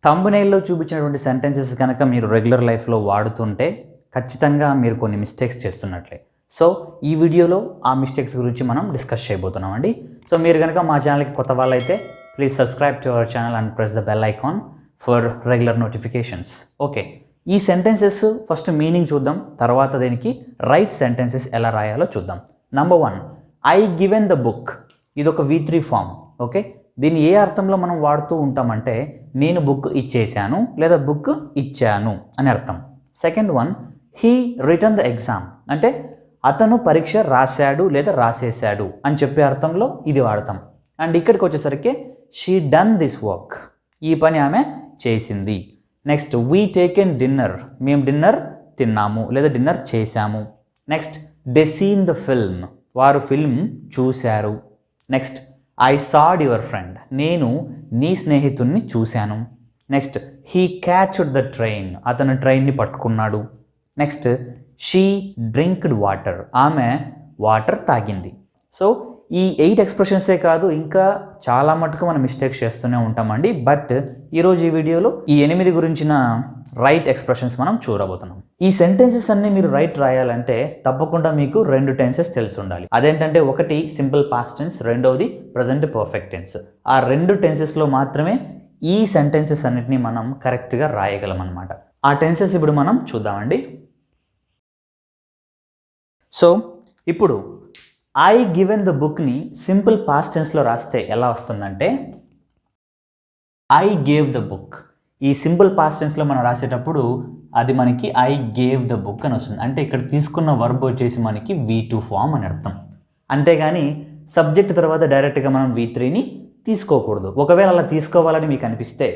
థంబ్‌నెయిల్‌లో చూపించినటువంటి సెంటెన్సెస్ కనుక మీరు రెగ్యులర్ లైఫ్‌లో వాడుతుంటే ఖచ్చితంగా మీరు కొన్ని మిస్టేక్స్ చేస్తున్నట్లే. సో ఈ వీడియోలో ఆ మిస్టేక్స్ గురించి మనం డిస్కస్ చేయబోతున్నామండి. సో మీరు కనుక మా ఛానల్‌కి కొత్త వాళ్ళైతే please subscribe to our channel and press the bell icon for regular notifications. Okay, ఈ సెంటెన్సెస్ ఫస్ట్ మీనింగ్ చూద్దాం, తర్వాత దీనికి రైట్ సెంటెన్సెస్ ఎలా రాయాలో చూద్దాం. Number 1, I given the book. ఇది ఒక V3 ఫామ్. ఓకే, దీన్ని ఏ అర్థంలో మనం వాడుతూ ఉంటామంటే నేను బుక్ ఇచ్చేసాను లేదా బుక్ ఇచ్చాను అని అర్థం. Second one, he return the exam అంటే అతను పరీక్ష రాశాడు లేదా రాసేసాడు అని చెప్పే అర్థంలో ఇది వాడతాం. అండ్ ఇక్కడికి వచ్చేసరికి షీ డన్ దిస్ వర్క్, ఈ పని ఆమె చేసింది. నెక్స్ట్, వీ టేకెన్ డిన్నర్, మేము డిన్నర్ తిన్నాము లేదా డిన్నర్ చేశాము. Next, they seen the film, వారు ఫిల్మ్ చూశారు. Next, I sad your friend, నేను నీ స్నేహితుడిని చూశాను. Next, he catched the train, అతను ట్రైన్ని పట్టుకున్నాడు. నెక్స్ట్, షీ డ్రింక్డ్ వాటర్, ఆమె వాటర్ తాగింది. సో ఈ 8 ఎక్స్ప్రెషన్సే కాదు, ఇంకా చాలా మటుకు మనం మిస్టేక్స్ చేస్తూనే ఉంటామండి. బట్ ఈరోజు ఈ వీడియోలో ఈ 8 గురించిన రైట్ ఎక్స్ప్రెషన్స్ మనం చూడబోతున్నాం. ఈ సెంటెన్సెస్ అన్ని మీరు రైట్ రాయాలంటే తప్పకుండా మీకు 2 టెన్సెస్ తెలిసి ఉండాలి. అదేంటంటే ఒకటి సింపుల్ పాస్ట్ టెన్స్, రెండవది ప్రజెంట్ పర్ఫెక్ట్ టెన్స్. ఆ 2 టెన్సెస్లో మాత్రమే ఈ సెంటెన్సెస్ అన్నిటిని మనం కరెక్ట్గా రాయగలం అనమాట. ఆ టెన్సెస్ ఇప్పుడు మనం చూద్దామండి. సో ఇప్పుడు ఐ గివెన్ ద బుక్ని సింపుల్ పాస్ట్ టెన్స్లో రాస్తే ఎలా వస్తుందంటే ఐ గేవ్ ద బుక్. ఈ సింపుల్ పాస్ట్ టెన్స్లో మనం రాసేటప్పుడు అది మనకి ఐ గేవ్ ద బుక్ అని వస్తుంది. అంటే ఇక్కడ తీసుకున్న వర్బ్ వచ్చేసి మనకి V2 ఫామ్ అని అర్థం. అంతేగాని సబ్జెక్ట్ తర్వాత డైరెక్ట్గా మనం V3ని తీసుకోకూడదు. ఒకవేళ అలా తీసుకోవాలని మీకు అనిపిస్తే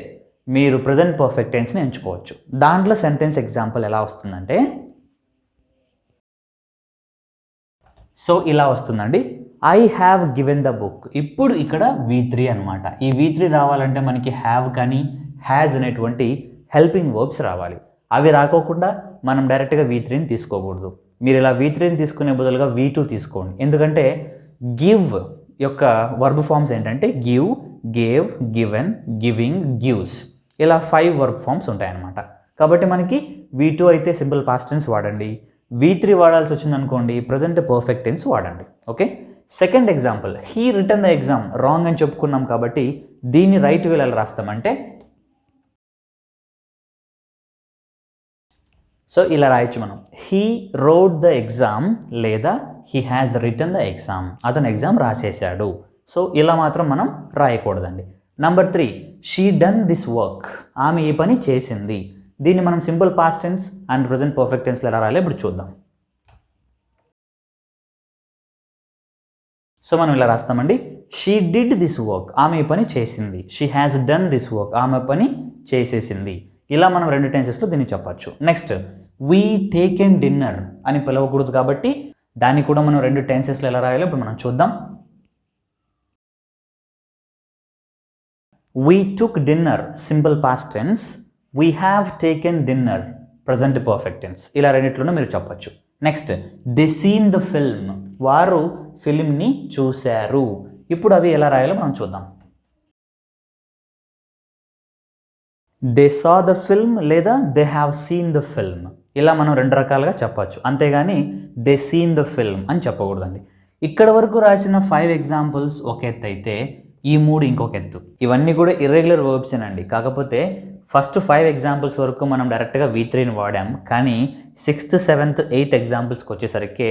మీరు ప్రజెంట్ పర్ఫెక్ట్ టెన్స్ని ఎంచుకోవచ్చు. దాంట్లో సెంటెన్స్ ఎగ్జాంపుల్ ఎలా వస్తుందంటే సో ఇలా వస్తుందండి, I have given the book. ఇప్పుడు ఇక్కడ V3 అనమాట. ఈ V3 రావాలంటే మనకి హ్యావ్ కానీ హ్యాజ్ అనేటువంటి హెల్పింగ్ వర్బ్స్ రావాలి. అవి రాకోకుండా మనం డైరెక్ట్గా V3ని తీసుకోకూడదు. మీరు ఇలా V3ని తీసుకునే బదులుగా V2 తీసుకోండి. ఎందుకంటే గివ్ యొక్క వర్బ్ ఫామ్స్ ఏంటంటే give, gave, given, giving, gives, ఇలా 5 వర్బ్ ఫామ్స్ ఉంటాయన్నమాట. కాబట్టి మనకి V2 అయితే సింపుల్ పాస్ట్ టెన్స్ వాడండి, V3 వాడాల్సి వచ్చింది అనుకోండి ప్రజెంట్ పర్ఫెక్ట్ టెన్స్ వాడండి. Okay, second example, he return the exam wrong అని చెప్పుకున్నాం కాబట్టి దీన్ని రైట్ వేలో ఎలా రాస్తామంటే సో ఇలా రాయొచ్చు మనం, హీ రోడ్ ద ఎగ్జామ్ లేదా he has written the exam, అతను ఎగ్జామ్ రాసేసాడు. సో ఇలా మాత్రం మనం రాయకూడదండి. Number 3, she done this work, ఆమె ఈ పని చేసింది. దీన్ని మనం simple past tense and present perfect టెన్స్లో ఎలా రాయాలి ఇప్పుడు చూద్దాం. సో మనం ఇలా రాస్తామండి, షీ డిడ్ దిస్ వర్క్, ఆమె ఈ పని చేసింది. She has done this work, ఆమె పని చేసేసింది. ఇలా మనం 2 టెన్సెస్లో దీన్ని చెప్పచ్చు. నెక్స్ట్, వీ టేకెన్ డిన్నర్ అని పిలవకూడదు కాబట్టి దాన్ని కూడా మనం 2 టెన్సెస్లో ఎలా రాయాలో ఇప్పుడు మనం చూద్దాం. We took dinner simple past tense, we have taken dinner present perfect tense. ఇలా రెండిట్లోనూ మీరు చెప్పచ్చు. Next, they seen the film, వారు ఫిల్మ్ని చూశారు. ఇప్పుడు అవి ఎలా రాయాలో మనం చూద్దాం. దే సా ద ఫిల్మ్ లేదా they have seen the film, ఇలా మనం 2 రకాలుగా చెప్పచ్చు. అంతేగాని దే సీన్ ద ఫిల్మ్ అని చెప్పకూడదండి. ఇక్కడ వరకు రాసిన 5 ఎగ్జాంపుల్స్ ఒక ఎత్తు అయితే ఈ 3 ఇంకొక ఎత్తు. ఇవన్నీ కూడా ఇర్రెగ్యులర్ వర్బ్సేనండి. కాకపోతే ఫస్ట్ 5 ఎగ్జాంపుల్స్ వరకు మనం డైరెక్ట్గా V3ని వాడాం. కానీ 6th, 7th, 8th ఎగ్జాంపుల్స్కి వచ్చేసరికి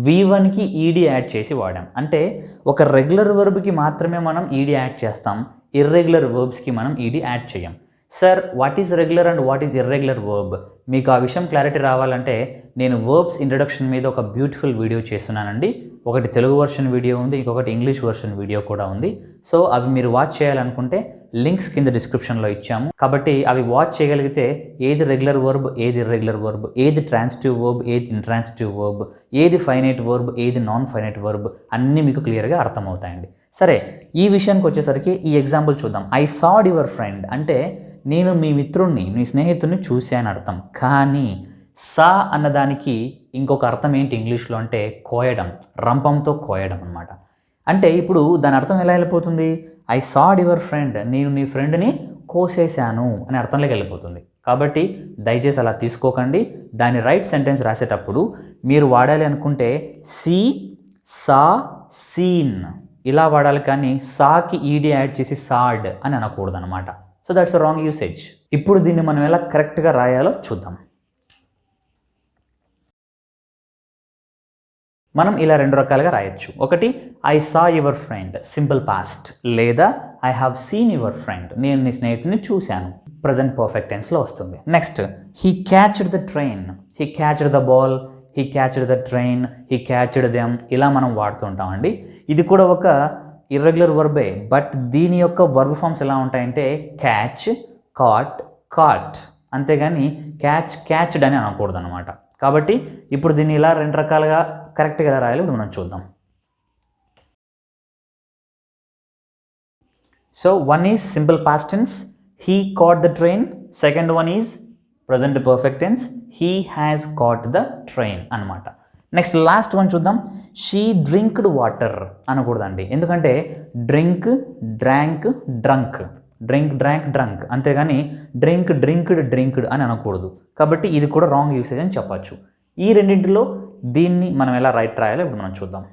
V1కి ఈడీ యాడ్ చేసి వాడాం. అంటే ఒక రెగ్యులర్ వర్బ్కి మాత్రమే మనం ఈడీ యాడ్ చేస్తాం, ఇర్రెగ్యులర్ వర్బ్స్కి మనం ఈడీ యాడ్ చేయం. Sir, what is regular and what is irregular verb? మీకు ఆ విషయం క్లారిటీ రావాలంటే నేను వర్బ్స్ ఇంట్రడక్షన్ మీద ఒక బ్యూటిఫుల్ వీడియో చేస్తున్నానండి. ఒకటి తెలుగు వర్షన్ వీడియో ఉంది, ఇంకొకటి ఇంగ్లీష్ వర్షన్ వీడియో కూడా ఉంది. సో అవి మీరు వాచ్ చేయాలనుకుంటే లింక్స్ కింద డిస్క్రిప్షన్లో ఇచ్చాము. కాబట్టి అవి వాచ్ చేయగలిగితే ఏది రెగ్యులర్ వర్బ్, ఏది ఇర్రెగ్యులర్ వర్బ్, ఏది ట్రాన్సిటివ్ వర్బ్, ఏది ఇంట్రాన్సిటివ్ వర్బ్, ఏది ఫైనైట్ వర్బ్, ఏది నాన్ ఫైనైట్ వర్బ్ అన్నీ మీకు క్లియర్గా అర్థమవుతాయండి. సరే, ఈ విషయానికి వచ్చేసరికి ఈ ఎగ్జాంపుల్ చూద్దాం. ఐ సాడ్ యువర్ ఫ్రెండ్ అంటే నేను మీ మిత్రుణ్ణి, మీ స్నేహితుడిని చూశాను అర్థం. కానీ సా అన్నదానికి ఇంకొక అర్థం ఏంటి ఇంగ్లీష్లో అంటే కోయడం, రంపంతో కోయడం అనమాట. అంటే ఇప్పుడు దాని అర్థం ఎలా వెళ్ళిపోతుంది? ఐ సాడ్ యువర్ ఫ్రెండ్, నేను నీ ఫ్రెండ్ని కోసేశాను అని అర్థంలోకి వెళ్ళిపోతుంది. కాబట్టి దయచేసి అలా తీసుకోకండి. దాని రైట్ సెంటెన్స్ రాసేటప్పుడు మీరు వాడాలి అనుకుంటే సీ, సా, సీన్ ఇలా వాడాలి, కానీ సాకి ఈడి యాడ్ చేసి సాడ్ అని అనకూడదు అనమాట. So that's a wrong usage. ఇప్పుడు దీన్ని మనం ఎలా కరెక్ట్గా రాయాలో చూద్దాం. మనం ఇలా 2 రకాలుగా రాయొచ్చు. ఒకటి I saw your friend simple past, లేదా I have seen your friend నేను నీ స్నేహితుని చూశాను ప్రజెంట్ పర్ఫెక్ట్ టెన్స్లో వస్తుంది. Next he catched the train, he catched the ball, he catched the train, he catched them ఇలా మనం వాడుతూ ఉంటామండి. ఇది కూడా ఒక ఇర్రెగ్యులర్ వర్బే, బట్ దీని యొక్క వర్బ్ ఫామ్స్ ఎలా ఉంటాయంటే క్యాచ్, కాట్, కాట్, అంతేగాని క్యాచ్, క్యాచ్డ్ అని అనకూడదు అనమాట. కాబట్టి ఇప్పుడు దీన్ని ఇలా 2 రకాలుగా కరెక్ట్గా ఎలా రాయాలి ఇప్పుడు మనం చూద్దాం. So one is simple past tense, he caught the train. Second one is present perfect tense, he has caught the train అనమాట. నెక్స్ట్ లాస్ట్ వన్ చూద్దాం. షీ డ్రింక్డ్ వాటర్ అనకూడదండి, ఎందుకంటే drink, drank, drunk, drink, drank, drunk, అంతేగాని drink, drinked, drinked అని అనకూడదు. కాబట్టి ఇది కూడా రాంగ్ యూసేజ్ అని చెప్పచ్చు. ఈ రెండింటిలో దీన్ని మనం ఎలా రైట్ రాయాలో ఇప్పుడు మనం చూద్దాం.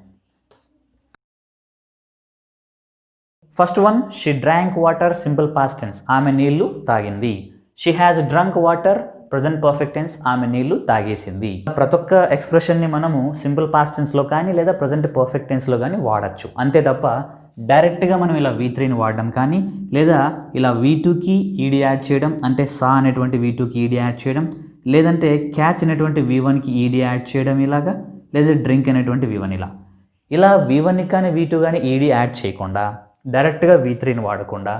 First one she drank water simple past tense, ఆమె నీళ్లు తాగింది. She has drunk water present perfect tense, ఆమె నీళ్లు తాగేసింది. ప్రతి ఒక్క ఎక్స్ప్రెషన్ని మనము సింపుల్ పాస్ట్ టెన్స్లో కానీ లేదా ప్రజెంట్ పర్ఫెక్ట్ టెన్స్లో కానీ వాడచ్చు. అంతే తప్ప డైరెక్ట్గా మనం ఇలా V3ని వాడడం కానీ, లేదా ఇలా V2కి ఈడి యాడ్ చేయడం, అంటే సా అనేటువంటి V2కి ఈడి యాడ్ చేయడం, లేదంటే క్యాచ్ అనేటువంటి V1కి ఈడి యాడ్ చేయడం ఇలాగా, లేదా డ్రింక్ అనేటువంటి V1 ఇలా V1ని కానీ V2 కానీ ఈడి యాడ్ చేయకుండా డైరెక్ట్గా V3ని వాడకుండా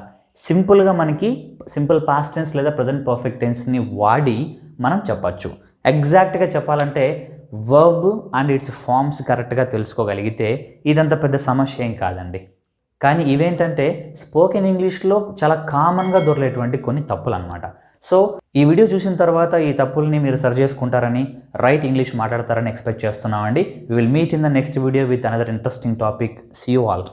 సింపుల్గా మనకి సింపుల్ పాస్ట్ టెన్స్ లేదా ప్రజెంట్ పర్ఫెక్ట్ టెన్స్ని వాడి మనం చెప్పచ్చు. ఎగ్జాక్ట్గా చెప్పాలంటే వర్బ్ అండ్ ఇట్స్ ఫార్మ్స్ కరెక్ట్గా తెలుసుకోగలిగితే ఇదంత పెద్ద సమస్య ఏం కాదండి. కానీ ఇవేంటంటే స్పోకెన్ ఇంగ్లీష్లో చాలా కామన్గా దొరికేటువంటి కొన్ని తప్పులు అనమాట. సో ఈ వీడియో చూసిన తర్వాత ఈ తప్పుల్ని మీరు సరి చేసుకుంటారని, రైట్ ఇంగ్లీష్ మాట్లాడతారని ఎక్స్పెక్ట్ చేస్తున్నామండి. We will meet in the next video with another interesting topic. See you all.